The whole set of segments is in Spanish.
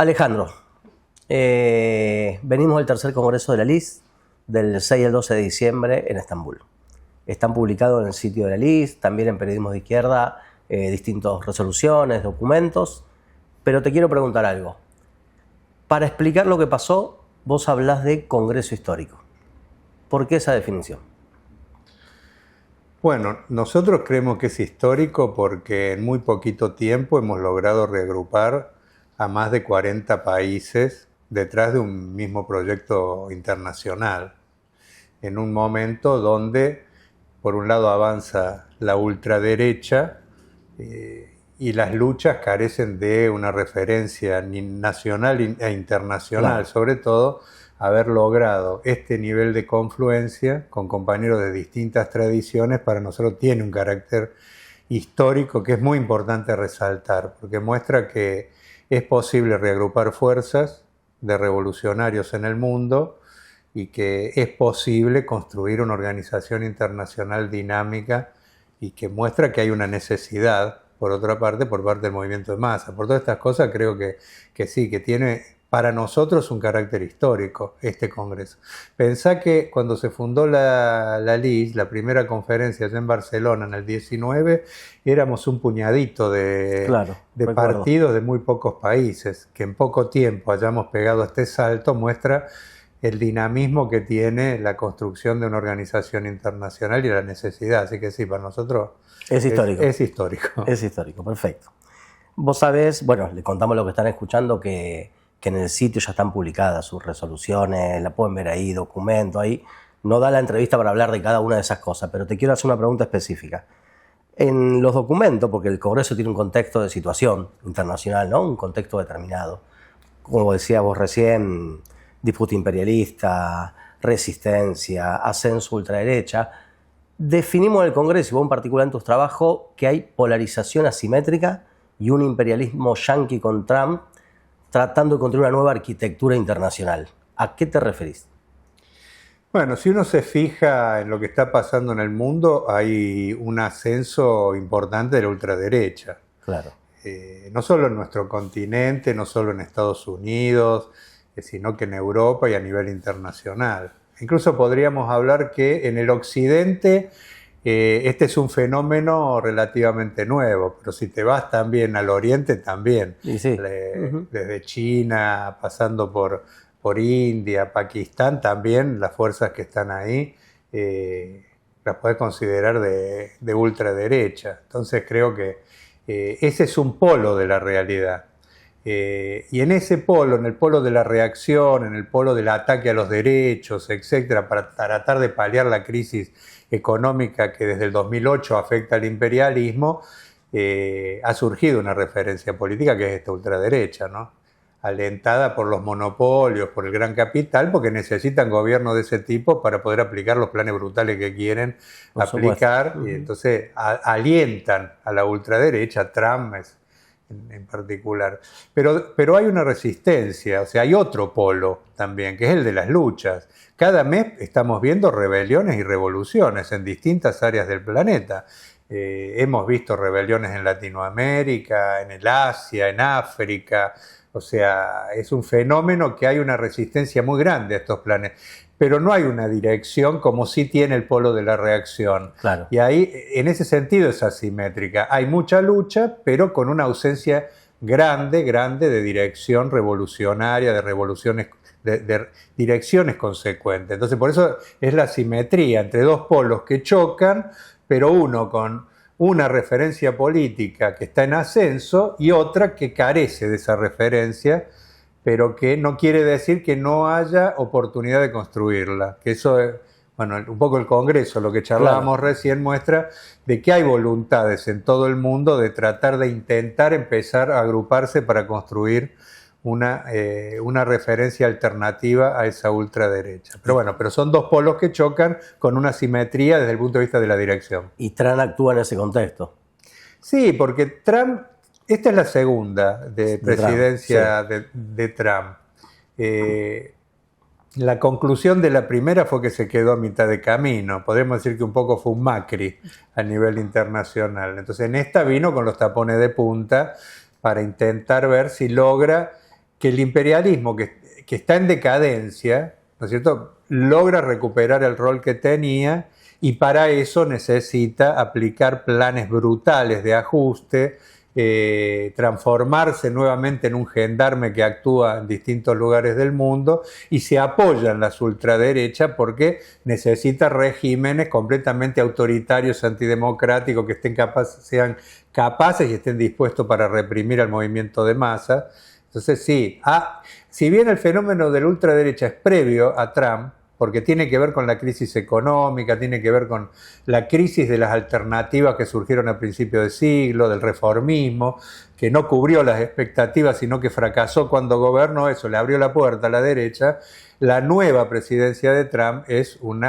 Alejandro, venimos del tercer congreso de la LIS del 6 al 12 de diciembre en Estambul. Están publicados en el sitio de la LIS, también en Periodismo de Izquierda, distintas resoluciones, documentos. Pero te quiero preguntar algo. Para explicar lo que pasó, vos hablás de congreso histórico. ¿Por qué esa definición? Bueno, nosotros creemos que es histórico porque en muy poquito tiempo hemos logrado reagrupar a más de 40 países detrás de un mismo proyecto internacional, en un momento donde, por un lado, avanza la ultraderecha y las luchas carecen de una referencia ni nacional e internacional, claro. Sobre todo, haber logrado este nivel de confluencia con compañeros de distintas tradiciones para nosotros tiene un carácter histórico que es muy importante resaltar, porque muestra que es posible reagrupar fuerzas de revolucionarios en el mundo y que es posible construir una organización internacional dinámica y que muestra que hay una necesidad, por otra parte, por parte del movimiento de masa. Por todas estas cosas creo que sí, que tiene para nosotros un carácter histórico este congreso. Pensá que cuando se fundó la LIS, la primera conferencia allá en Barcelona en el 19, éramos un puñadito de partidos de muy pocos países. Que en poco tiempo hayamos pegado este salto muestra el dinamismo que tiene la construcción de una organización internacional y la necesidad. Así que sí, para nosotros es histórico. Es histórico. Es histórico, perfecto. Vos sabés, bueno, le contamos a los que están escuchando que en el sitio ya están publicadas sus resoluciones, la pueden ver ahí, documento ahí. No da la entrevista para hablar de cada una de esas cosas, pero te quiero hacer una pregunta específica. En los documentos, porque el Congreso tiene un contexto de situación internacional, ¿no? Un contexto determinado. Como decías vos recién, disputa imperialista, resistencia, ascenso ultraderecha. Definimos en el Congreso, y vos en particular en tus trabajos, que hay polarización asimétrica y un imperialismo yanqui con Trump tratando de construir una nueva arquitectura internacional. ¿A qué te referís? Bueno, si uno se fija en lo que está pasando en el mundo, hay un ascenso importante de la ultraderecha. Claro. No solo en nuestro continente, no solo en Estados Unidos, sino que en Europa y a nivel internacional. Incluso podríamos hablar que en el occidente este es un fenómeno relativamente nuevo, pero si te vas también al oriente también, sí. Desde China, pasando por India, Pakistán, también las fuerzas que están ahí las puedes considerar de ultraderecha. Entonces creo que ese es un polo de la realidad. Y en ese polo, en el polo de la reacción, en el polo del ataque a los derechos, etcétera, para tratar de paliar la crisis económica que desde el 2008 afecta al imperialismo, ha surgido una referencia política que es esta ultraderecha, ¿no? Alentada por los monopolios, por el gran capital, porque necesitan gobiernos de ese tipo para poder aplicar los planes brutales que quieren aplicar, y entonces alientan a la ultraderecha, Trump en particular. Pero hay una resistencia, o sea, hay otro polo también, que es el de las luchas. Cada mes estamos viendo rebeliones y revoluciones en distintas áreas del planeta. Hemos visto rebeliones en Latinoamérica, en el Asia, en África. O sea, es un fenómeno que hay una resistencia muy grande a estos planes. Pero no hay una dirección como sí tiene el polo de la reacción. Claro. Y ahí, en ese sentido, es asimétrica. Hay mucha lucha, pero con una ausencia grande de dirección revolucionaria, de revoluciones, de direcciones consecuentes. Entonces, por eso es la asimetría entre dos polos que chocan, pero uno con una referencia política que está en ascenso y otra que carece de esa referencia, pero que no quiere decir que no haya oportunidad de construirla. Que eso es, bueno, un poco el Congreso, lo que charlábamos recién, muestra de que hay voluntades en todo el mundo de tratar de intentar empezar a agruparse para construir una referencia alternativa a esa ultraderecha. Pero bueno, pero son dos polos que chocan con una simetría desde el punto de vista de la dirección. ¿Y Trump actúa en ese contexto? Sí, porque Trump, esta es la segunda presidencia de Trump. La conclusión de la primera fue que se quedó a mitad de camino. Podemos decir que un poco fue un Macri a nivel internacional. Entonces en esta vino con los tapones de punta para intentar ver si logra que el imperialismo que está en decadencia, ¿no es cierto?, logra recuperar el rol que tenía y para eso necesita aplicar planes brutales de ajuste, transformarse nuevamente en un gendarme que actúa en distintos lugares del mundo y se apoya en las ultraderechas porque necesita regímenes completamente autoritarios, antidemocráticos, que sean capaces y estén dispuestos para reprimir al movimiento de masa. Entonces sí, si bien el fenómeno de la ultraderecha es previo a Trump, porque tiene que ver con la crisis económica, tiene que ver con la crisis de las alternativas que surgieron a principios de siglo, del reformismo, que no cubrió las expectativas, sino que fracasó cuando gobernó, eso le abrió la puerta a la derecha. La nueva presidencia de Trump es un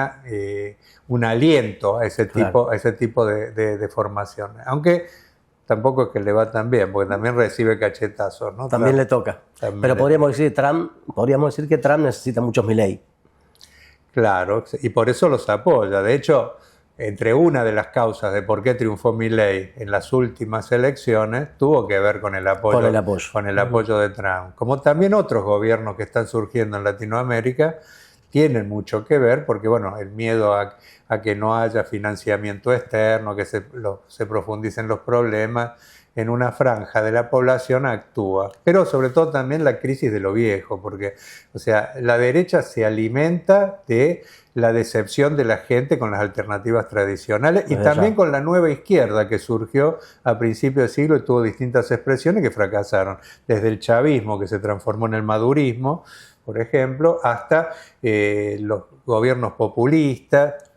aliento a ese tipo de formación. Aunque tampoco es que le va tan bien, porque también recibe cachetazos, ¿no? También le toca. Pero podríamos decir que Trump necesita muchos Milei. Claro, y por eso los apoya. De hecho, entre una de las causas de por qué triunfó Milei en las últimas elecciones, tuvo que ver con el apoyo de Trump. Como también otros gobiernos que están surgiendo en Latinoamérica tienen mucho que ver, porque bueno, el miedo a que no haya financiamiento externo, que se profundicen los problemas en una franja de la población actúa. Pero sobre todo también la crisis de lo viejo, porque o sea, la derecha se alimenta de la decepción de la gente con las alternativas tradicionales y también con la nueva izquierda que surgió a principios de siglo y tuvo distintas expresiones que fracasaron. Desde el chavismo, que se transformó en el madurismo, por ejemplo, hasta los gobiernos populistas,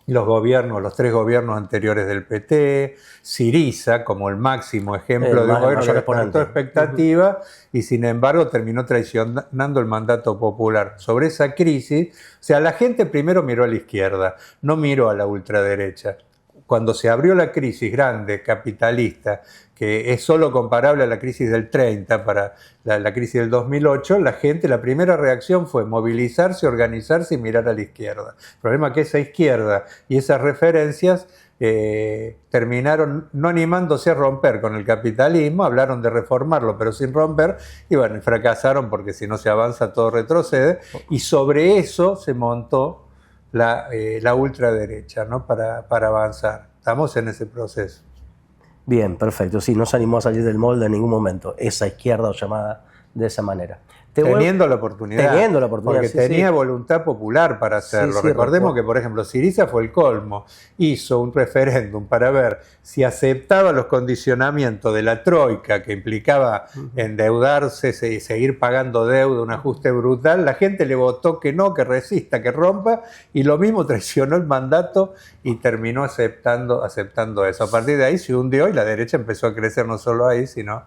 los tres gobiernos anteriores del PT, Syriza como el máximo ejemplo de un gobierno que despertó expectativa y sin embargo terminó traicionando el mandato popular. Sobre esa crisis, o sea, la gente primero miró a la izquierda, no miró a la ultraderecha. Cuando se abrió la crisis grande, capitalista, que es solo comparable a la crisis del 30 para la crisis del 2008, la primera reacción fue movilizarse, organizarse y mirar a la izquierda. El problema es que esa izquierda y esas referencias terminaron no animándose a romper con el capitalismo, hablaron de reformarlo pero sin romper, y bueno, fracasaron porque si no se avanza todo retrocede, y sobre eso se montó la ultraderecha, ¿no? para avanzar. Estamos en ese proceso. Bien, perfecto. Sí, no se animó a salir del molde en ningún momento, esa izquierda llamada de esa manera. Teniendo la oportunidad. Porque sí, tenía voluntad popular para hacerlo. Sí, Recordemos que, por ejemplo, Syriza fue el colmo. Hizo un referéndum para ver si aceptaba los condicionamientos de la troika, que implicaba endeudarse y seguir pagando deuda, un ajuste brutal. La gente le votó que no, que resista, que rompa, y lo mismo traicionó el mandato y terminó aceptando eso. A partir de ahí se hundió y la derecha empezó a crecer no solo ahí, sino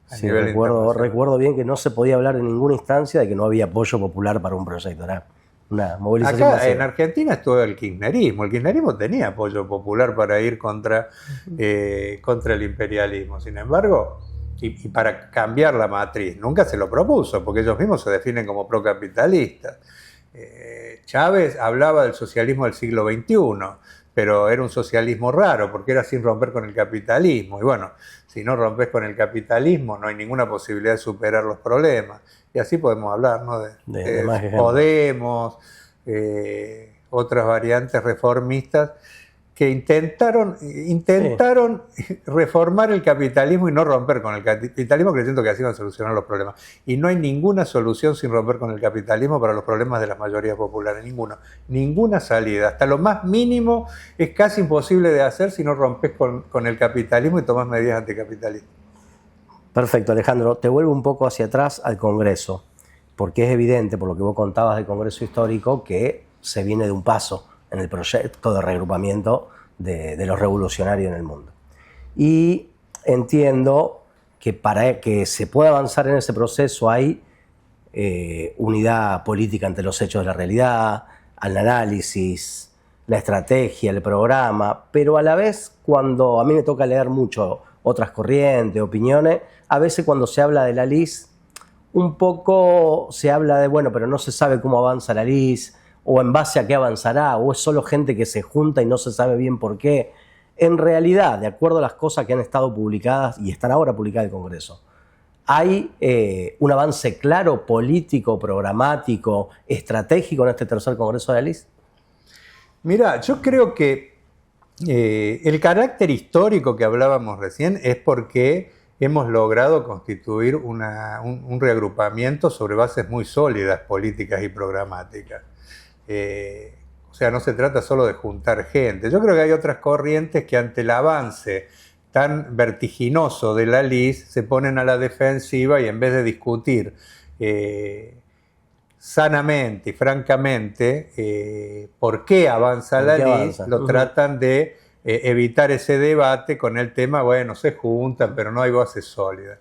sí, recuerdo bien que no se podía hablar en ninguna instancia de que no había apoyo popular para un proyecto. Era una movilización acá masiva. En Argentina estuvo el kirchnerismo. El kirchnerismo tenía apoyo popular para ir contra el imperialismo. Sin embargo, y para cambiar la matriz, nunca se lo propuso, porque ellos mismos se definen como procapitalistas. Chávez hablaba del socialismo del siglo XXI, pero era un socialismo raro, porque era sin romper con el capitalismo. Y bueno, si no rompes con el capitalismo, no hay ninguna posibilidad de superar los problemas. Y así podemos hablar, ¿no? de Podemos, otras variantes reformistas que intentaron reformar el capitalismo y no romper con el capitalismo, creyendo que así iban a solucionar los problemas. Y no hay ninguna solución sin romper con el capitalismo para los problemas de las mayorías populares, ninguna salida. Hasta lo más mínimo es casi imposible de hacer si no rompes con el capitalismo y tomas medidas anticapitalistas. Perfecto, Alejandro. Te vuelvo un poco hacia atrás al Congreso, porque es evidente, por lo que vos contabas del Congreso Histórico, que se viene de un paso en el proyecto de reagrupamiento de los revolucionarios en el mundo. Y entiendo que para que se pueda avanzar en ese proceso hay unidad política ante los hechos de la realidad, al análisis, la estrategia, el programa, pero a la vez, cuando a mí me toca leer mucho otras corrientes, opiniones, a veces cuando se habla de la LIS, un poco se habla de, bueno, pero no se sabe cómo avanza la LIS, o en base a qué avanzará, o es solo gente que se junta y no se sabe bien por qué. En realidad, de acuerdo a las cosas que han estado publicadas y están ahora publicadas en el Congreso, ¿Hay un avance claro, político, programático, estratégico en este tercer Congreso de la LIS? Mira, yo creo que el carácter histórico que hablábamos recién es porque hemos logrado constituir un reagrupamiento sobre bases muy sólidas, políticas y programáticas. O sea, no se trata solo de juntar gente. Yo creo que hay otras corrientes que ante el avance tan vertiginoso de la LIS se ponen a la defensiva y en vez de discutir sanamente y francamente por qué avanza la LIS, lo tratan de evitar ese debate con el tema, bueno, se juntan, pero no hay bases sólidas.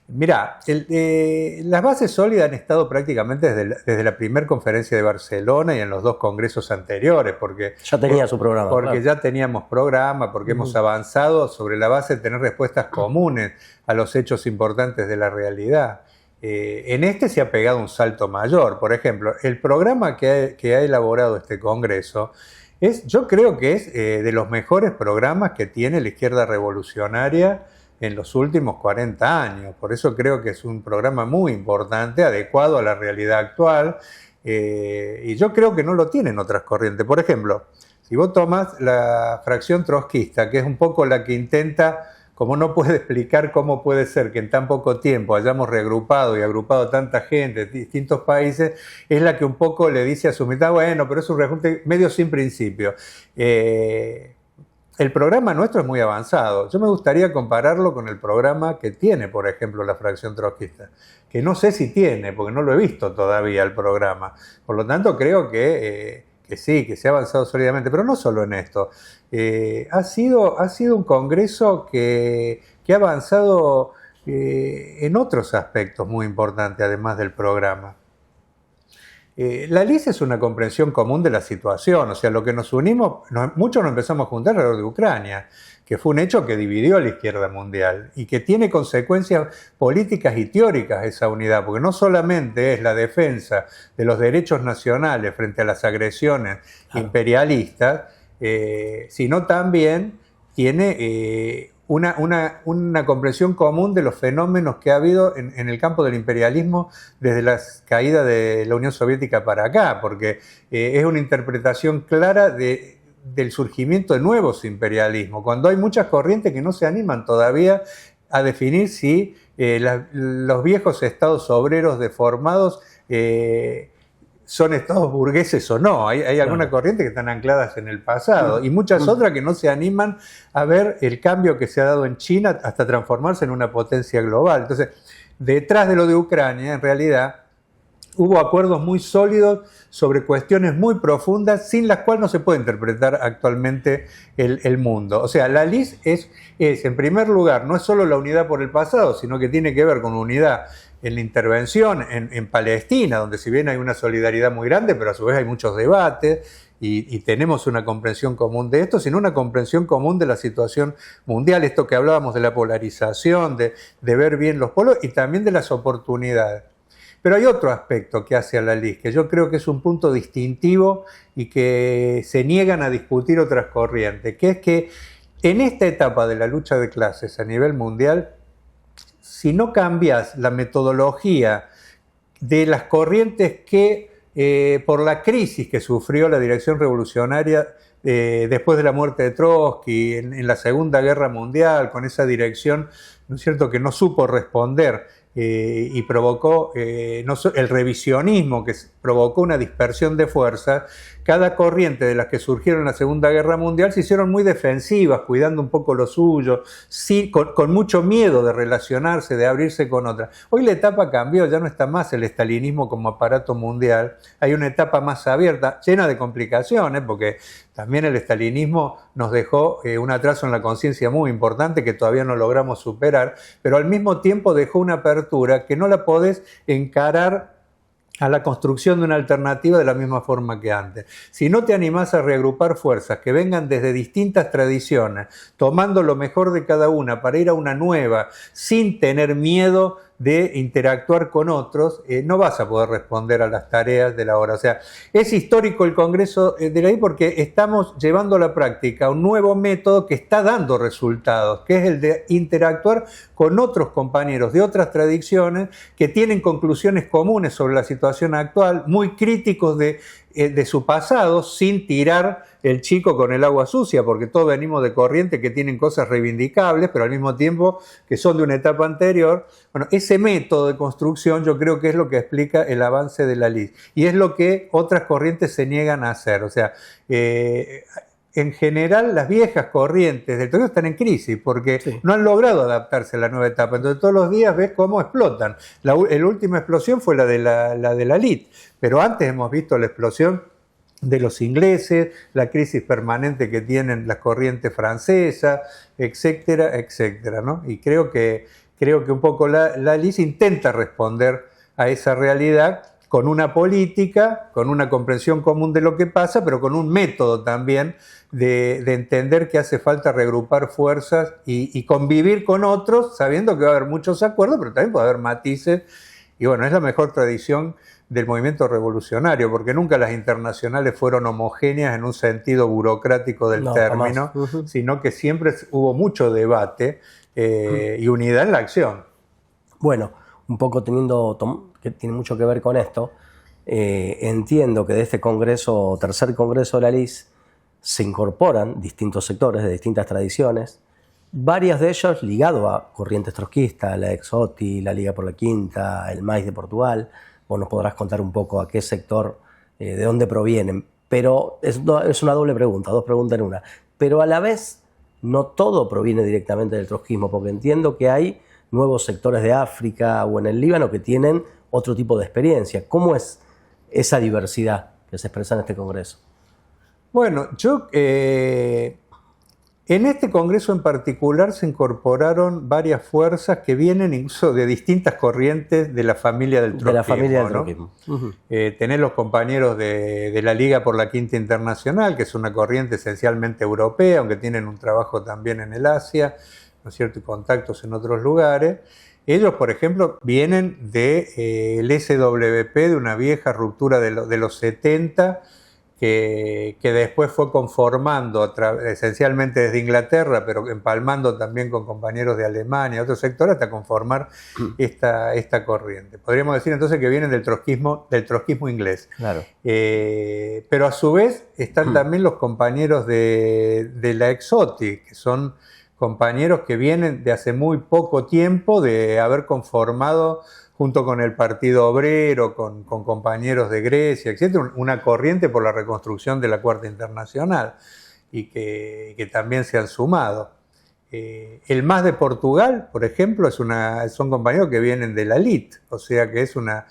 Mirá, las bases sólidas han estado prácticamente desde la primera conferencia de Barcelona y en los 2 congresos anteriores, porque ya tenía su programa. Porque ya teníamos programa, porque hemos avanzado sobre la base de tener respuestas comunes a los hechos importantes de la realidad. En este se ha pegado un salto mayor. Por ejemplo, el programa que ha elaborado este Congreso yo creo que es de los mejores programas que tiene la izquierda revolucionaria en los últimos 40 años. Por eso creo que es un programa muy importante, adecuado a la realidad actual, y yo creo que no lo tienen otras corrientes. Por ejemplo, si vos tomás la fracción trotskista, que es un poco la que intenta, como no puede explicar cómo puede ser que en tan poco tiempo hayamos reagrupado y agrupado tanta gente de distintos países, es la que un poco le dice a su mitad, bueno, pero es un reajuste medio sin principio. El programa nuestro es muy avanzado. Yo me gustaría compararlo con el programa que tiene, por ejemplo, la fracción trotskista, que no sé si tiene, porque no lo he visto todavía el programa. Por lo tanto, creo que sí, que se ha avanzado sólidamente, pero no solo en esto. Ha sido un congreso que ha avanzado en otros aspectos muy importantes, además del programa. La LIS es una comprensión común de la situación, o sea, lo que nos unimos, muchos nos empezamos a juntar alrededor de Ucrania, que fue un hecho que dividió a la izquierda mundial y que tiene consecuencias políticas y teóricas esa unidad, porque no solamente es la defensa de los derechos nacionales frente a las agresiones imperialistas, sino también tiene una comprensión común de los fenómenos que ha habido en el campo del imperialismo desde la caída de la Unión Soviética para acá, porque es una interpretación clara del surgimiento de nuevos imperialismos, cuando hay muchas corrientes que no se animan todavía a definir si los viejos estados obreros deformados son estados burgueses o no. Hay algunas corrientes que están ancladas en el pasado y muchas otras que no se animan a ver el cambio que se ha dado en China hasta transformarse en una potencia global. Entonces, detrás de lo de Ucrania, en realidad, hubo acuerdos muy sólidos sobre cuestiones muy profundas sin las cuales no se puede interpretar actualmente el mundo. O sea, la LIS es, en primer lugar, no es solo la unidad por el pasado, sino que tiene que ver con unidad en la intervención en Palestina, donde si bien hay una solidaridad muy grande, pero a su vez hay muchos debates y tenemos una comprensión común de esto, sino una comprensión común de la situación mundial, esto que hablábamos de la polarización, de ver bien los polos y también de las oportunidades. Pero hay otro aspecto que hace a la LIS, que yo creo que es un punto distintivo y que se niegan a discutir otras corrientes, que es que en esta etapa de la lucha de clases a nivel mundial, si no cambias la metodología de las corrientes que por la crisis que sufrió la dirección revolucionaria después de la muerte de Trotsky en la Segunda Guerra Mundial, con esa dirección, ¿no es cierto?, que no supo responder y provocó el revisionismo, que provocó una dispersión de fuerzas. Cada corriente de las que surgieron en la Segunda Guerra Mundial se hicieron muy defensivas, cuidando un poco lo suyo, sí, con mucho miedo de relacionarse, de abrirse con otras. Hoy la etapa cambió, ya no está más el estalinismo como aparato mundial, hay una etapa más abierta, llena de complicaciones, porque también el estalinismo nos dejó un atraso en la conciencia muy importante que todavía no logramos superar, pero al mismo tiempo dejó una apertura que no la podés encarar a la construcción de una alternativa de la misma forma que antes. Si no te animás a reagrupar fuerzas que vengan desde distintas tradiciones, tomando lo mejor de cada una para ir a una nueva, sin tener miedo de interactuar con otros, no vas a poder responder a las tareas de la hora. O sea, es histórico el Congreso de la ley porque estamos llevando a la práctica un nuevo método que está dando resultados, que es el de interactuar con otros compañeros de otras tradiciones que tienen conclusiones comunes sobre la situación actual, muy críticos de su pasado, sin tirar el chico con el agua sucia, porque todos venimos de corrientes que tienen cosas reivindicables, pero al mismo tiempo que son de una etapa anterior. Bueno, ese método de construcción yo creo que es lo que explica el avance de la LIS, y es lo que otras corrientes se niegan a hacer. O sea, en general las viejas corrientes del trotskismo están en crisis porque sí, no han logrado adaptarse a la nueva etapa. Entonces todos los días ves cómo explotan. La última explosión fue la de la LIT, pero antes hemos visto la explosión de los ingleses, la crisis permanente que tienen las corrientes francesas, etcétera, etcétera, ¿no? Y creo que un poco la LIS intenta responder a esa realidad con una política, con una comprensión común de lo que pasa, pero con un método también de entender que hace falta reagrupar fuerzas y convivir con otros, sabiendo que va a haber muchos acuerdos, pero también puede haber matices. Y bueno, es la mejor tradición del movimiento revolucionario, porque nunca las internacionales fueron homogéneas en un sentido burocrático del término, sino que siempre hubo mucho debate y unidad en la acción. Bueno, un poco que tiene mucho que ver con esto, entiendo que de este congreso, tercer congreso de la LIS, se incorporan distintos sectores de distintas tradiciones, varias de ellos ligados a corrientes trotskistas, la Exoti, la Liga por la Quinta, el MAIS de Portugal. Vos nos podrás contar un poco a qué sector, de dónde provienen, pero es una doble pregunta, dos preguntas en una. Pero a la vez, no todo proviene directamente del trotskismo, porque entiendo que hay nuevos sectores de África o en el Líbano que tienen otro tipo de experiencia. ¿Cómo es esa diversidad que se expresa en este congreso? Bueno, en este congreso en particular se incorporaron varias fuerzas que vienen incluso de distintas corrientes de la familia del trotskismo. De la familia del trotskismo. ¿No? Tenés los compañeros de la Liga por la Quinta Internacional, que es una corriente esencialmente europea, aunque tienen un trabajo también en el Asia, ¿no es cierto?, y contactos en otros lugares. Ellos, por ejemplo, vienen del SWP, de una vieja ruptura de los 70, que después fue conformando esencialmente desde Inglaterra, pero empalmando también con compañeros de Alemania, otros sectores, hasta conformar esta corriente. Podríamos decir entonces que vienen del trotskismo inglés. Claro. Pero a su vez están también los compañeros de la Exoti, que son compañeros que vienen de hace muy poco tiempo de haber conformado, junto con el Partido Obrero, con compañeros de Grecia, etc., una corriente por la reconstrucción de la Cuarta Internacional, y que también se han sumado. El MAS de Portugal, por ejemplo, son compañeros que vienen de la LIT, o sea que es una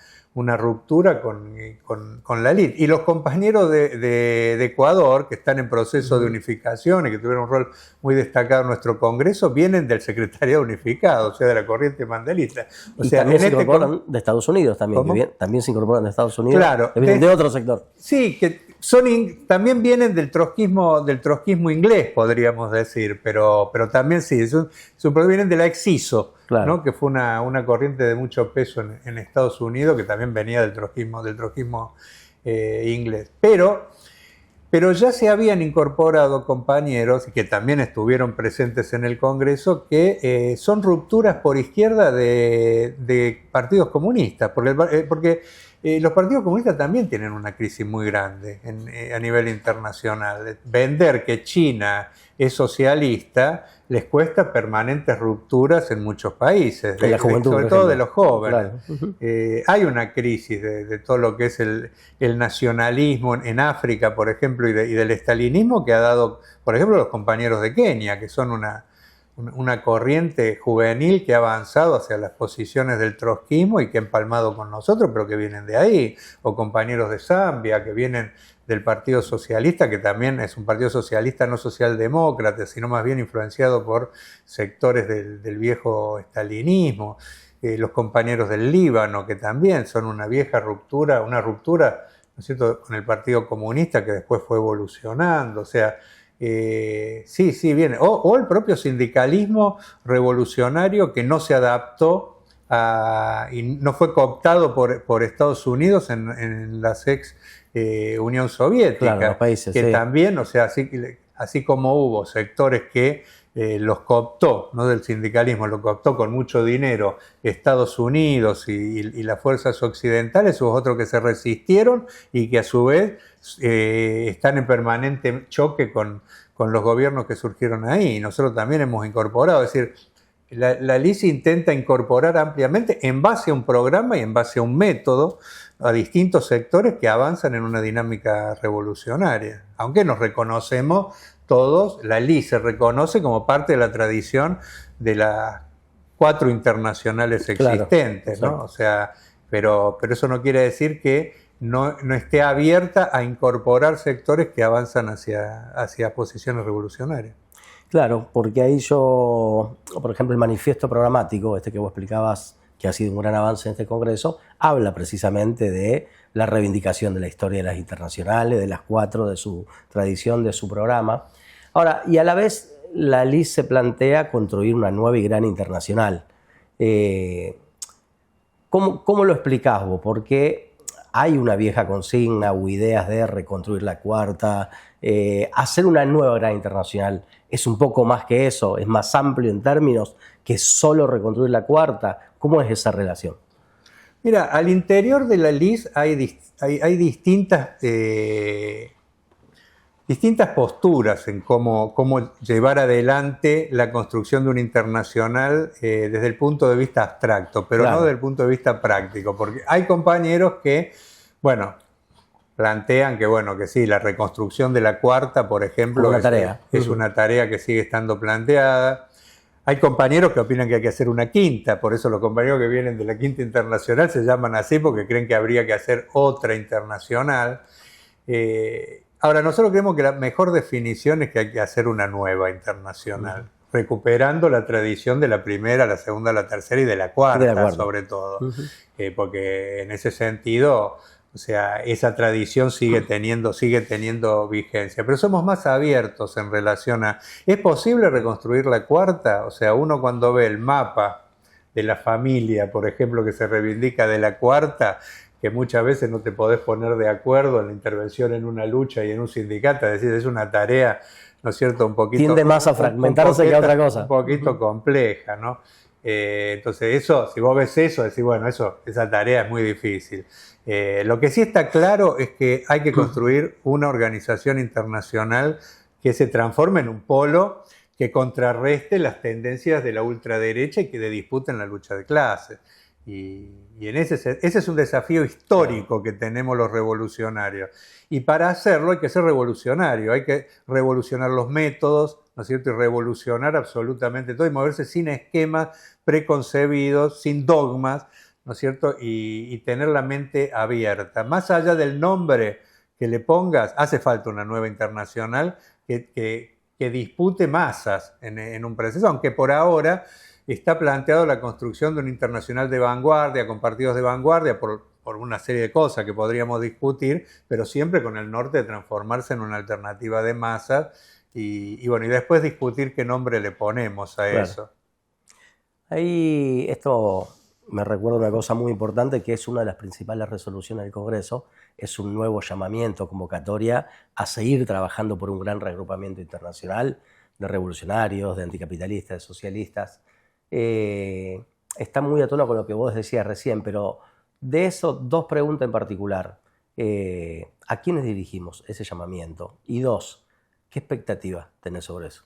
ruptura con la LIT. Y los compañeros de Ecuador, que están en proceso de unificación y que tuvieron un rol muy destacado en nuestro Congreso, vienen del Secretariado Unificado, o sea, de la corriente mandelista. O y sea, también se incorporan de Estados Unidos, también se incorporan de Estados Unidos, claro, que vienen de otro sector. Sí, que también vienen del trotskismo inglés, podríamos decir, pero también sí, vienen de la Exiso. Claro. ¿No? Que fue una corriente de mucho peso en Estados Unidos, que también venía del trotskismo inglés. Pero ya se habían incorporado compañeros, que también estuvieron presentes en el Congreso, que son rupturas por izquierda de partidos comunistas, porque los partidos comunistas también tienen una crisis muy grande a nivel internacional. Vender que China es socialista les cuesta permanentes rupturas en muchos países, la juventud, sobre todo de los jóvenes. Claro. Hay una crisis de todo lo que es el nacionalismo en África, por ejemplo, y del estalinismo, que ha dado, por ejemplo, los compañeros de Kenia, que son una corriente juvenil que ha avanzado hacia las posiciones del trotskismo y que ha empalmado con nosotros, pero que vienen de ahí, o compañeros de Zambia, que vienen del Partido Socialista, que también es un partido socialista no socialdemócrata, sino más bien influenciado por sectores del viejo estalinismo, los compañeros del Líbano, que también son una vieja ruptura, ¿no es cierto?, con el Partido Comunista, que después fue evolucionando, o sea, sí, viene. O el propio sindicalismo revolucionario que no se adaptó y no fue cooptado por Estados Unidos en las ex Unión Soviética, Claro, los países, que sí. también, o sea, así como hubo sectores que los cooptó, no del sindicalismo, lo cooptó con mucho dinero Estados Unidos y las fuerzas occidentales, hubo otros que se resistieron y que a su vez están en permanente choque con los gobiernos que surgieron ahí. Nosotros también hemos incorporado, es decir, la LIS intenta incorporar ampliamente en base a un programa y en base a un método a distintos sectores que avanzan en una dinámica revolucionaria. Aunque nos reconocemos todos, la LIS se reconoce como parte de la tradición de las 4 internacionales existentes, Claro, ¿no? O sea, pero eso no quiere decir que no esté abierta a incorporar sectores que avanzan hacia posiciones revolucionarias. Claro, porque ahí yo, por ejemplo, el manifiesto programático, este que vos explicabas, que ha sido un gran avance en este Congreso, habla precisamente de la reivindicación de la historia de las internacionales, de las 4, de su tradición, de su programa. Ahora, y a la vez la LIS se plantea construir una nueva y gran internacional. ¿Cómo lo explicás vos? Porque hay una vieja consigna o ideas de reconstruir la cuarta, hacer una nueva gran internacional. Es un poco más que eso, es más amplio en términos que solo reconstruir la cuarta. ¿Cómo es esa relación? Mira, al interior de la LIS hay distintas posturas en cómo llevar adelante la construcción de una internacional desde el punto de vista abstracto, pero Claro. no desde el punto de vista práctico, porque hay compañeros que, bueno, plantean que sí, la reconstrucción de la cuarta, por ejemplo, Una tarea. es una tarea que sigue estando planteada. Hay compañeros que opinan que hay que hacer una quinta, por eso los compañeros que vienen de la quinta internacional se llaman así porque creen que habría que hacer otra internacional. Ahora, nosotros creemos que la mejor definición es que hay que hacer una nueva internacional, recuperando la tradición de la primera, la segunda, la tercera y de la cuarta, sobre todo. Porque en ese sentido, o sea, esa tradición sigue teniendo vigencia. Pero somos más abiertos en relación a... ¿Es posible reconstruir la cuarta? O sea, uno cuando ve el mapa de la familia, por ejemplo, que se reivindica de la cuarta, que muchas veces no te podés poner de acuerdo en la intervención en una lucha y en un sindicato, es decir, es una tarea, ¿no es cierto?, un poquito... Tiende más a fragmentarse que a otra cosa. Un poquito compleja, ¿no? Entonces eso, si vos ves eso, decís, bueno, esa tarea es muy difícil. Lo que sí está claro es que hay que construir una organización internacional que se transforme en un polo que contrarreste las tendencias de la ultraderecha y que de disputa en la lucha de clases. Y ese es un desafío histórico que tenemos los revolucionarios. Y para hacerlo hay que ser revolucionario, hay que revolucionar los métodos, ¿no es cierto? Y revolucionar absolutamente todo y moverse sin esquemas preconcebidos, sin dogmas, ¿no es cierto? Y tener la mente abierta. Más allá del nombre que le pongas, hace falta una nueva internacional que dispute masas en un proceso, aunque por ahora está planteado la construcción de una internacional de vanguardia, con partidos de vanguardia, por una serie de cosas que podríamos discutir, pero siempre con el norte de transformarse en una alternativa de masas y después discutir qué nombre le ponemos a eso. Ahí esto me recuerda una cosa muy importante, que es una de las principales resoluciones del Congreso, es un nuevo llamamiento, convocatoria a seguir trabajando por un gran reagrupamiento internacional de revolucionarios, de anticapitalistas, de socialistas. Está muy a tono con lo que vos decías recién, pero de eso 2 preguntas en particular. ¿A quiénes dirigimos ese llamamiento? Y 2, ¿qué expectativa tenés sobre eso?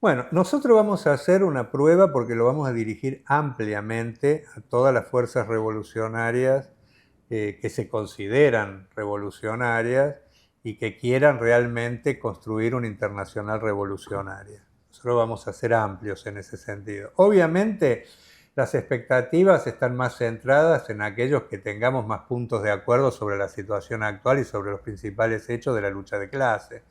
Bueno, nosotros vamos a hacer una prueba porque lo vamos a dirigir ampliamente a todas las fuerzas revolucionarias que se consideran revolucionarias y que quieran realmente construir una internacional revolucionaria. Nosotros vamos a ser amplios en ese sentido. Obviamente, las expectativas están más centradas en aquellos que tengamos más puntos de acuerdo sobre la situación actual y sobre los principales hechos de la lucha de clase.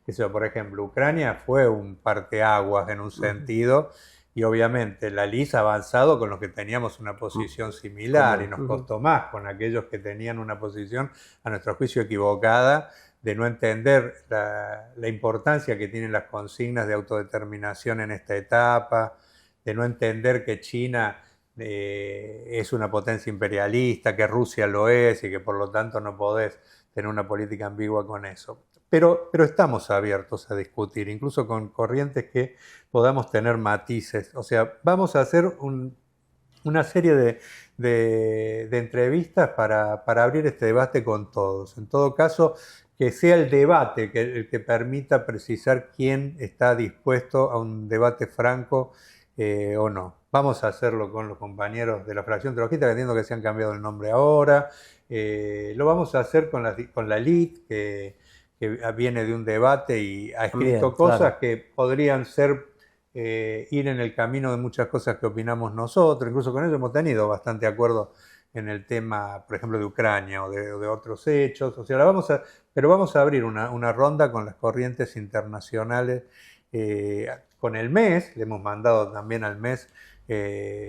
Eso, por ejemplo, Ucrania fue un parteaguas en un sentido y obviamente la LIS ha avanzado con los que teníamos una posición similar y nos costó más con aquellos que tenían una posición, a nuestro juicio, equivocada, de no entender la importancia que tienen las consignas de autodeterminación en esta etapa, de no entender que China es una potencia imperialista, que Rusia lo es y que por lo tanto no podés tener una política ambigua con eso. Pero estamos abiertos a discutir, incluso con corrientes que podamos tener matices. O sea, vamos a hacer una serie de entrevistas para abrir este debate con todos. En todo caso, que sea el debate el que permita precisar quién está dispuesto a un debate franco o no. Vamos a hacerlo con los compañeros de la fracción trotskista, que entiendo que se han cambiado el nombre ahora. Lo vamos a hacer con la elite, que viene de un debate y ha escrito Bien, cosas claro. que podrían ser ir en el camino de muchas cosas que opinamos nosotros. Incluso con ellos hemos tenido bastante acuerdo en el tema, por ejemplo, de Ucrania o de otros hechos. O sea, pero vamos a abrir una ronda con las corrientes internacionales, con el MES. Le hemos mandado también al MES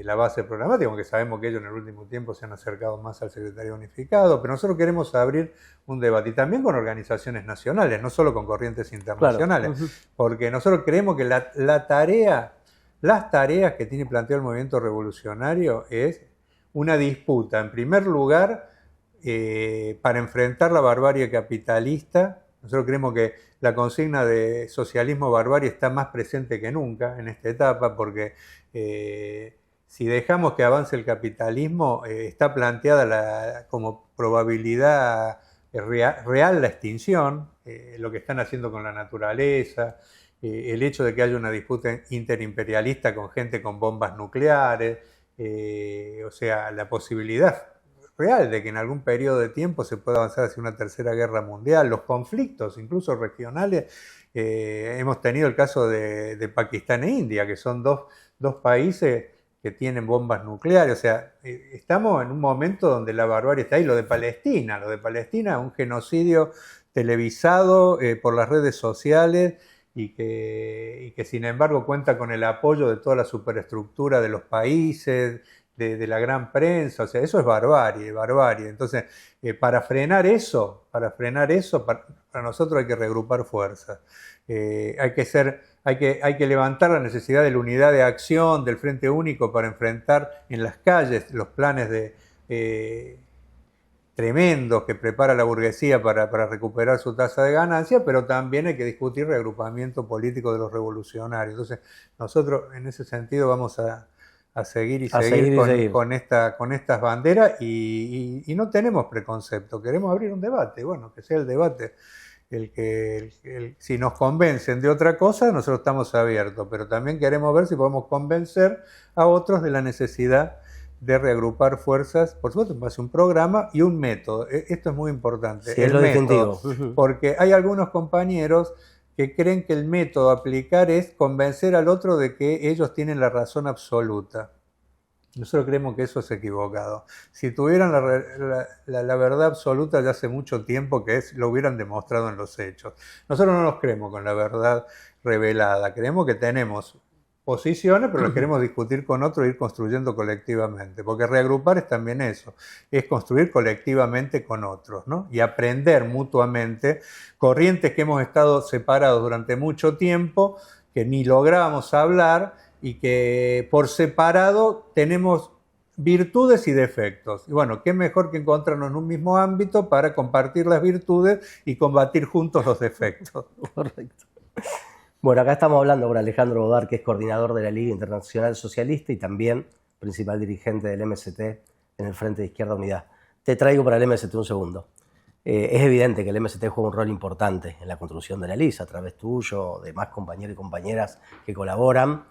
la base programática, aunque sabemos que ellos en el último tiempo se han acercado más al secretario unificado, pero nosotros queremos abrir un debate, y también con organizaciones nacionales, no solo con corrientes internacionales, Claro. porque nosotros creemos que las tareas que tiene planteado el movimiento revolucionario es una disputa, en primer lugar, para enfrentar la barbarie capitalista. Nosotros creemos que la consigna de socialismo-barbarie está más presente que nunca en esta etapa, porque si dejamos que avance el capitalismo, está planteada como probabilidad real la extinción, lo que están haciendo con la naturaleza, el hecho de que haya una disputa interimperialista con gente con bombas nucleares, o sea, la posibilidad real de que en algún periodo de tiempo se pueda avanzar hacia una tercera guerra mundial, los conflictos incluso regionales. Hemos tenido el caso de Pakistán e India, que son dos países que tienen bombas nucleares. O sea, estamos en un momento donde la barbarie está ahí. Lo de Palestina, un genocidio televisado por las redes sociales, y que sin embargo cuenta con el apoyo de toda la superestructura de los países, de la gran prensa. O sea, eso es barbarie. Entonces, para frenar eso, para nosotros hay que regrupar fuerzas. Hay que levantar la necesidad de la unidad de acción, del Frente Único, para enfrentar en las calles los planes tremendos que prepara la burguesía para recuperar su tasa de ganancia, pero también hay que discutir reagrupamiento político de los revolucionarios. Entonces, nosotros en ese sentido vamos a seguir con estas banderas, y no tenemos preconcepto, queremos abrir un debate, bueno, que sea el debate si nos convencen de otra cosa, nosotros estamos abiertos, pero también queremos ver si podemos convencer a otros de la necesidad de reagrupar fuerzas, por supuesto, en base a un programa y un método. Esto es muy importante, Sí, es lo distintivo. Porque hay algunos compañeros que creen que el método a aplicar es convencer al otro de que ellos tienen la razón absoluta. Nosotros creemos que eso es equivocado. Si tuvieran la verdad absoluta ya hace mucho tiempo lo hubieran demostrado en los hechos. Nosotros no nos creemos con la verdad revelada, creemos que tenemos posiciones, pero las queremos discutir con otros e ir construyendo colectivamente, porque reagrupar es también eso, es construir colectivamente con otros, ¿no? Y aprender mutuamente, corrientes que hemos estado separados durante mucho tiempo, que ni lográbamos hablar, y que por separado tenemos virtudes y defectos. Y bueno, qué mejor que encontrarnos en un mismo ámbito para compartir las virtudes y combatir juntos los defectos. Correcto. Bueno, acá estamos hablando con Alejandro Bodar, que es coordinador de la Liga Internacional Socialista y también principal dirigente del MST en el Frente de Izquierda Unidad. Te traigo para el MST un segundo. Es evidente que el MST juega un rol importante en la construcción de la LIS, a través tuyo, de más compañeros y compañeras que colaboran.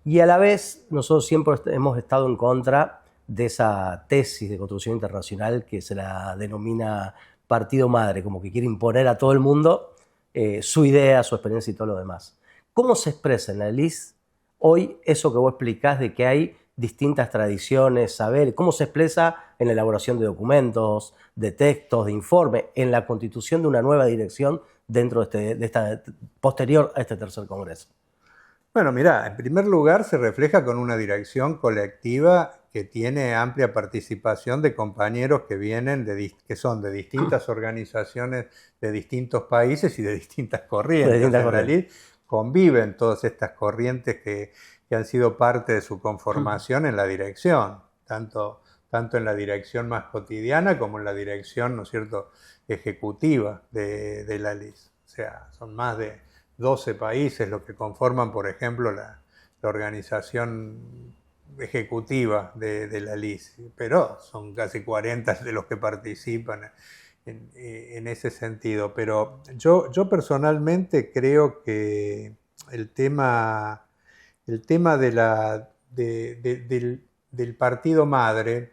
Y a la vez, nosotros siempre hemos estado en contra de esa tesis de construcción internacional que se la denomina partido madre, como que quiere imponer a todo el mundo su idea, su experiencia y todo lo demás. ¿Cómo se expresa en la LIS hoy eso que vos explicás de que hay distintas tradiciones, saber? ¿Cómo se expresa en la elaboración de documentos, de textos, de informes, en la constitución de una nueva dirección dentro de esta posterior a este tercer congreso? Bueno, mirá, en primer lugar se refleja con una dirección colectiva que tiene amplia participación de compañeros que son de distintas organizaciones, de distintos países y de distintas corrientes. En la LIS conviven todas estas corrientes que han sido parte de su conformación en la dirección, tanto en la dirección más cotidiana como en la dirección, ¿no es cierto?, ejecutiva de la LIS. O sea, son más de 12 países los que conforman, por ejemplo, la organización ejecutiva de la LIS, pero son casi 40 de los que participan en ese sentido. Pero yo personalmente creo que el tema del partido madre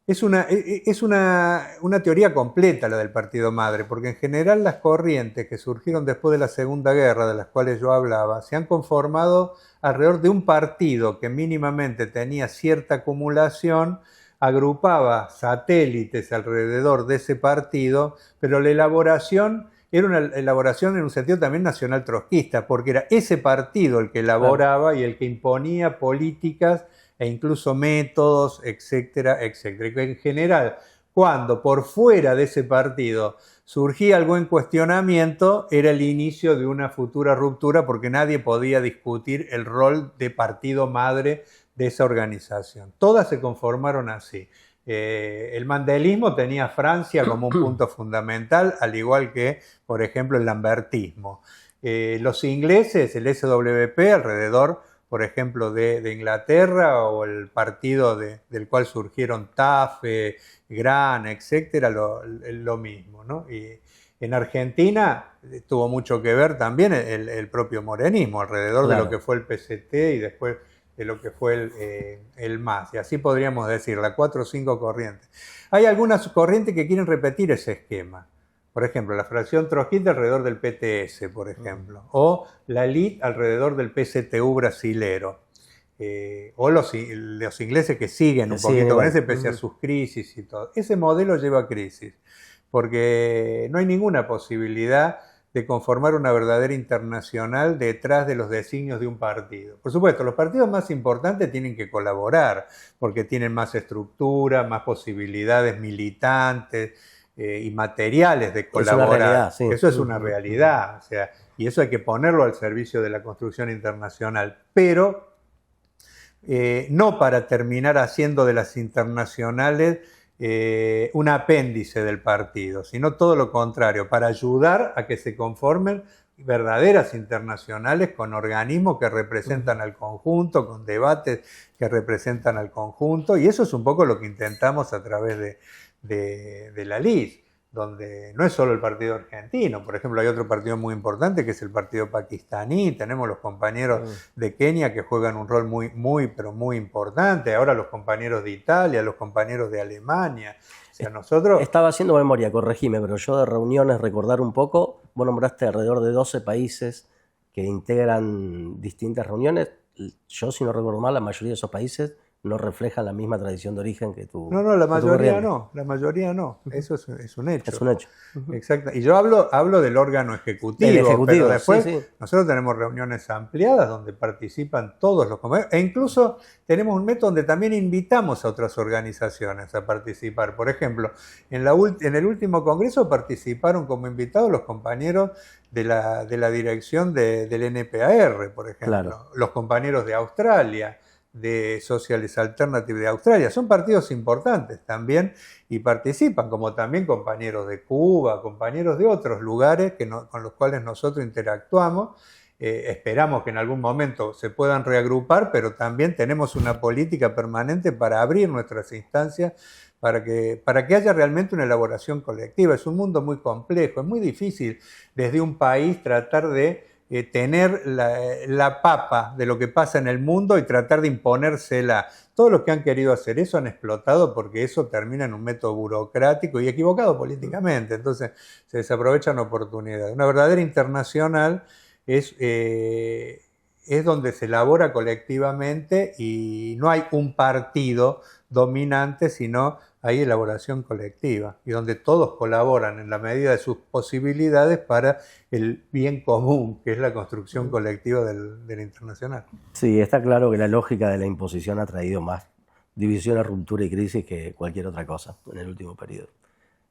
es una teoría completa la del partido madre, porque en general las corrientes que surgieron después de la Segunda Guerra, de las cuales yo hablaba, se han conformado alrededor de un partido que mínimamente tenía cierta acumulación, agrupaba satélites alrededor de ese partido, pero la elaboración era una elaboración en un sentido también nacional trotskista, porque era ese partido el que elaboraba y el que imponía políticas e incluso métodos, etcétera, etcétera. Y que en general, cuando por fuera de ese partido surgía algún cuestionamiento, era el inicio de una futura ruptura, porque nadie podía discutir el rol de partido madre de esa organización. Todas se conformaron así. El mandelismo tenía a Francia como un punto fundamental, al igual que, por ejemplo, el lambertismo. Los ingleses, el SWP, alrededor, por ejemplo, de Inglaterra, o el partido del cual surgieron Tafe, Gran, etcétera, lo mismo, ¿no? Y en Argentina tuvo mucho que ver también el propio morenismo, alrededor de lo que fue el PCT y después de lo que fue el MAS. Y así podríamos decir, las 4 o 5 corrientes. Hay algunas corrientes que quieren repetir ese esquema. Por ejemplo, la fracción trotskista alrededor del PTS, por ejemplo, o la élite alrededor del PCTU brasilero, o los ingleses que siguen un poquito con ese, pese a sus crisis y todo. Ese modelo lleva a crisis, porque no hay ninguna posibilidad de conformar una verdadera internacional detrás de los designios de un partido. Por supuesto, los partidos más importantes tienen que colaborar, porque tienen más estructura, más posibilidades militantes, y materiales de colaborar. Es una realidad, sí. Eso es una realidad, o sea, y eso hay que ponerlo al servicio de la construcción internacional, pero no para terminar haciendo de las internacionales un apéndice del partido, sino todo lo contrario, para ayudar a que se conformen verdaderas internacionales con organismos que representan al conjunto, con debates que representan al conjunto, y eso es un poco lo que intentamos a través de la LIS, donde no es solo el partido argentino. Por ejemplo, hay otro partido muy importante que es el partido pakistaní. Tenemos los compañeros de Kenia que juegan un rol pero muy importante. Ahora los compañeros de Italia, los compañeros de Alemania. O sea, nosotros... Estaba haciendo memoria, corregime, pero yo de reuniones, recordar un poco, vos nombraste alrededor de 12 países que integran distintas reuniones. Yo, si no recuerdo mal, la mayoría de esos países no reflejan la misma tradición de origen que tú. No, la mayoría no. Eso es un hecho. Es un hecho. Exacto. Y yo hablo del órgano ejecutivo, pero después nosotros tenemos reuniones ampliadas donde participan todos los compañeros, e incluso tenemos un método donde también invitamos a otras organizaciones a participar. Por ejemplo, en el último congreso participaron como invitados los compañeros de la dirección del NPAR, por ejemplo, los compañeros de Australia, de Socialist Alternative de Australia. Son partidos importantes también y participan, como también compañeros de Cuba, compañeros de otros lugares con los cuales nosotros interactuamos. Esperamos que en algún momento se puedan reagrupar, pero también tenemos una política permanente para abrir nuestras instancias para que haya realmente una elaboración colectiva. Es un mundo muy complejo, es muy difícil desde un país tratar de tener la papa de lo que pasa en el mundo y tratar de imponérsela. Todos los que han querido hacer eso han explotado, porque eso termina en un método burocrático y equivocado políticamente. Entonces se desaprovechan oportunidades. Una verdadera internacional es donde se elabora colectivamente y no hay un partido dominante, sino hay elaboración colectiva y donde todos colaboran en la medida de sus posibilidades para el bien común, que es la construcción colectiva del internacional. Sí, está claro que la lógica de la imposición ha traído más divisiones, ruptura y crisis que cualquier otra cosa en el último periodo.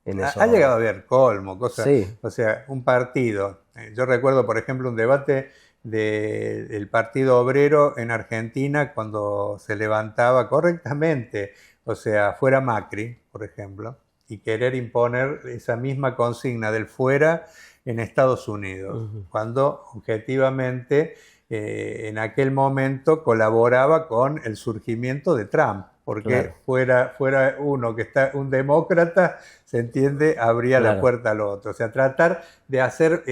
Ha llegado a haber colmo, cosas, o sea, un partido. Yo recuerdo, por ejemplo, un debate del Partido Obrero en Argentina cuando se levantaba correctamente, o sea, fuera Macri, por ejemplo, y querer imponer esa misma consigna del fuera en Estados Unidos, cuando objetivamente en aquel momento colaboraba con el surgimiento de Trump, porque fuera uno que está un demócrata, se entiende, abría la puerta al otro. O sea, tratar de hacer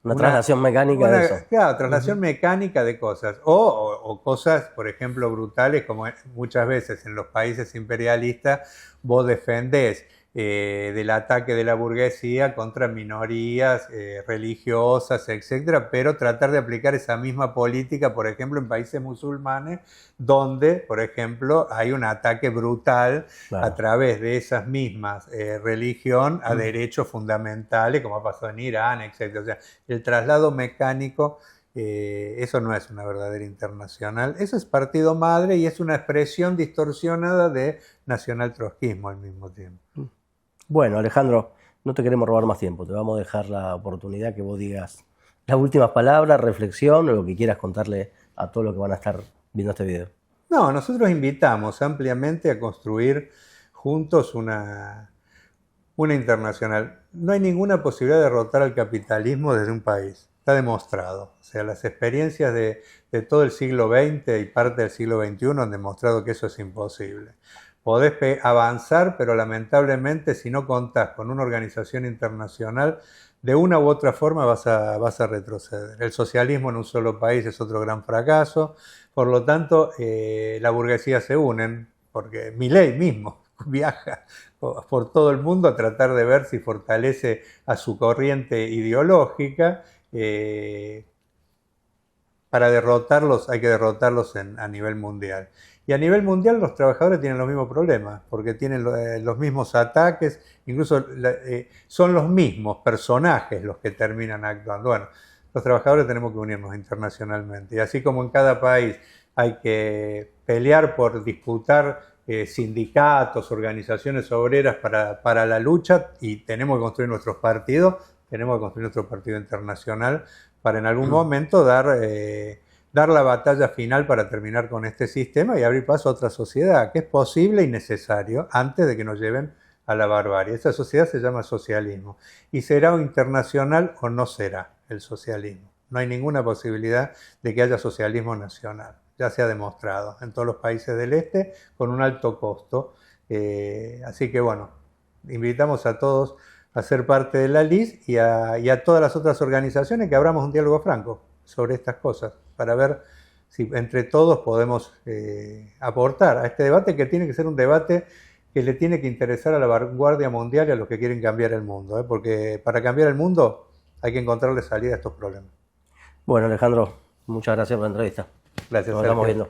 una traslación mecánica de eso. Claro, traslación mecánica de cosas. O cosas, por ejemplo, brutales, como muchas veces en los países imperialistas vos defendés del ataque de la burguesía contra minorías religiosas, etcétera, pero tratar de aplicar esa misma política, por ejemplo, en países musulmanes, donde, por ejemplo, hay un ataque brutal a través de esas mismas religión a derechos fundamentales, como ha pasado en Irán, etcétera. O sea, el traslado mecánico, eso no es una verdadera internacional, eso es partido madre y es una expresión distorsionada de nacional-trotskismo al mismo tiempo. Bueno, Alejandro, no te queremos robar más tiempo, te vamos a dejar la oportunidad que vos digas las últimas palabras, reflexión o lo que quieras contarle a todos los que van a estar viendo este video. No, nosotros invitamos ampliamente a construir juntos una internacional. No hay ninguna posibilidad de derrotar al capitalismo desde un país, está demostrado. O sea, las experiencias de todo el siglo XX y parte del siglo XXI han demostrado que eso es imposible. Podés avanzar, pero lamentablemente si no contás con una organización internacional, de una u otra forma vas a retroceder. El socialismo en un solo país es otro gran fracaso, por lo tanto la burguesía se unen, porque Milei mismo viaja por todo el mundo a tratar de ver si fortalece a su corriente ideológica. Para derrotarlos hay que derrotarlos a nivel mundial. Y a nivel mundial los trabajadores tienen los mismos problemas, porque tienen los mismos ataques, incluso son los mismos personajes los que terminan actuando. Bueno, los trabajadores tenemos que unirnos internacionalmente. Y así como en cada país hay que pelear por disputar sindicatos, organizaciones obreras para la lucha, y tenemos que construir nuestros partidos, tenemos que construir nuestro partido internacional para en algún momento dar la batalla final para terminar con este sistema y abrir paso a otra sociedad, que es posible y necesario antes de que nos lleven a la barbarie. Esa sociedad se llama socialismo y será internacional o no será el socialismo. No hay ninguna posibilidad de que haya socialismo nacional. Ya se ha demostrado en todos los países del este con un alto costo. Así que bueno, invitamos a todos a ser parte de la LIS y a todas las otras organizaciones que abramos un diálogo franco sobre estas cosas, para ver si entre todos podemos aportar a este debate, que tiene que ser un debate que le tiene que interesar a la vanguardia mundial y a los que quieren cambiar el mundo, porque para cambiar el mundo hay que encontrarle salida a estos problemas. Bueno, Alejandro, muchas gracias por la entrevista. Gracias. Nos estamos viendo.